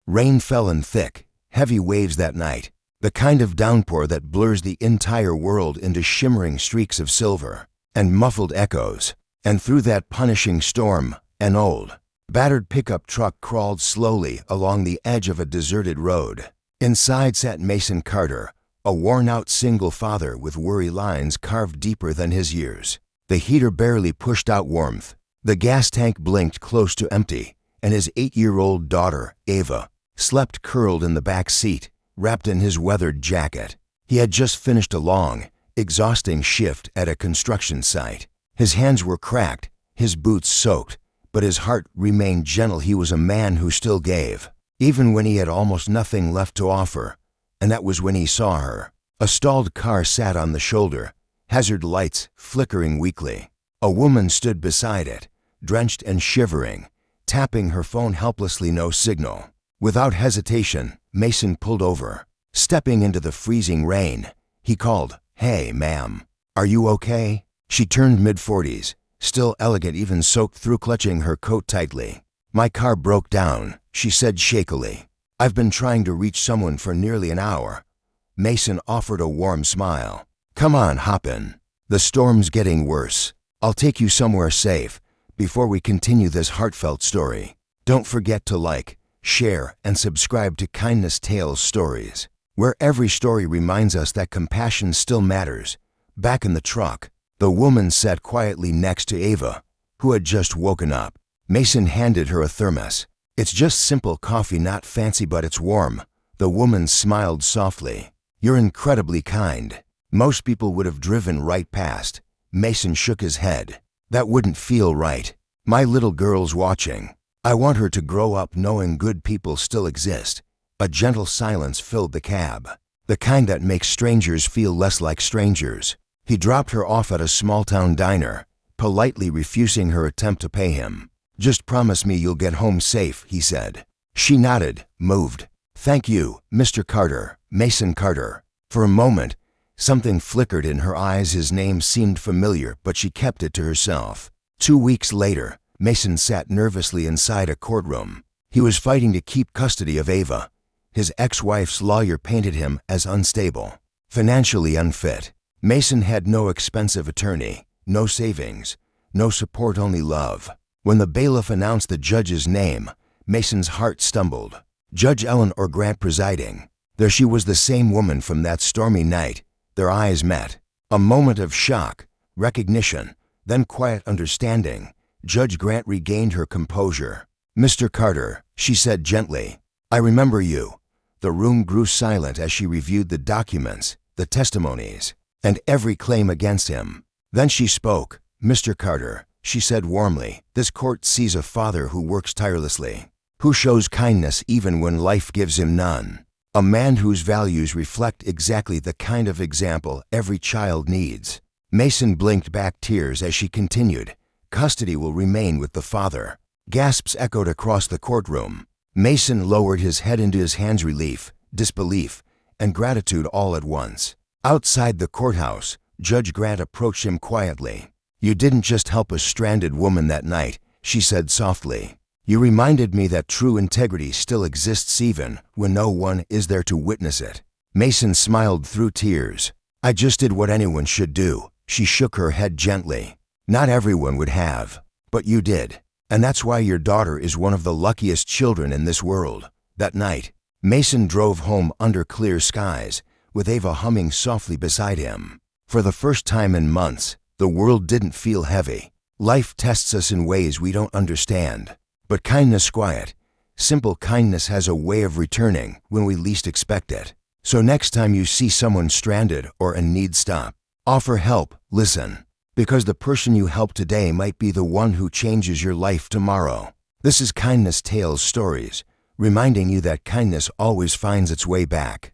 Rain fell in thick, heavy waves that night, the kind of downpour that blurs the entire world into shimmering streaks of silver and muffled echoes. And through that punishing storm, an old, battered pickup truck crawled slowly along the edge of a deserted road. Inside sat Mason Carter, a worn-out single father with worry lines carved deeper than his years. The heater barely pushed out warmth. The gas tank blinked close to empty, and his 8-year-old daughter, Ava, slept curled in the back seat, wrapped in his weathered jacket. He had just finished a long, exhausting shift at a construction site. His hands were cracked, his boots soaked, but his heart remained gentle. He was a man who still gave, even when he had almost nothing left to offer. And that was when he saw her. A stalled car sat on the shoulder, hazard lights flickering weakly. A woman stood beside it, drenched and shivering, tapping her phone helplessly. No signal. Without hesitation, Mason pulled over. Stepping into the freezing rain, he called, "Hey, ma'am, are you okay?" She turned mid-40s, still elegant even soaked through, clutching her coat tightly. "My car broke down," she said shakily. "I've been trying to reach someone for nearly an hour." Mason offered a warm smile. "Come on, hop in. The storm's getting worse. I'll take you somewhere safe." Before we continue this heartfelt story, don't forget to like, share, and subscribe to Kindness Tales Stories, where every story reminds us that compassion still matters. Back in the truck, the woman sat quietly next to Ava, who had just woken up. Mason handed her a thermos. "It's just simple coffee, not fancy, but it's warm." The woman smiled softly. "You're incredibly kind. Most people would have driven right past." Mason shook his head. "That wouldn't feel right. My little girl's watching. I want her to grow up knowing good people still exist." A gentle silence filled the cab, the kind that makes strangers feel less like strangers. He dropped her off at a small-town diner, politely refusing her attempt to pay him. "Just promise me you'll get home safe," he said. She nodded, moved. "Thank you, Mr. Carter, Mason Carter." For a moment, something flickered in her eyes. His name seemed familiar, but she kept it to herself. 2 weeks later, Mason sat nervously inside a courtroom. He was fighting to keep custody of Ava. His ex-wife's lawyer painted him as unstable, financially unfit. Mason had no expensive attorney, no savings, no support, only love. When the bailiff announced the judge's name, Mason's heart stumbled. Judge Eleanor Grant presiding. There she was, the same woman from that stormy night. Their eyes met. A moment of shock, recognition, then quiet understanding. Judge Grant regained her composure. "Mr. Carter," she said gently, "I remember you." The room grew silent as she reviewed the documents, the testimonies, and every claim against him. Then she spoke. "Mr. Carter," she said warmly, "this court sees a father who works tirelessly, who shows kindness even when life gives him none. A man whose values reflect exactly the kind of example every child needs." Mason blinked back tears as she continued. "Custody will remain with the father." Gasps echoed across the courtroom. Mason lowered his head into his hands, relief, disbelief, and gratitude all at once. Outside the courthouse, Judge Grant approached him quietly. "You didn't just help a stranded woman that night," she said softly. "You reminded me that true integrity still exists even when no one is there to witness it." Mason smiled through tears. "I just did what anyone should do." She shook her head gently. "Not everyone would have, but you did. And that's why your daughter is one of the luckiest children in this world." That night, Mason drove home under clear skies, with Ava humming softly beside him. For the first time in months, the world didn't feel heavy. Life tests us in ways we don't understand. But kindness, quiet, simple kindness, has a way of returning when we least expect it. So next time you see someone stranded or in need, stop. Offer help, listen. Because the person you help today might be the one who changes your life tomorrow. This is Kindness Tales Stories, reminding you that kindness always finds its way back.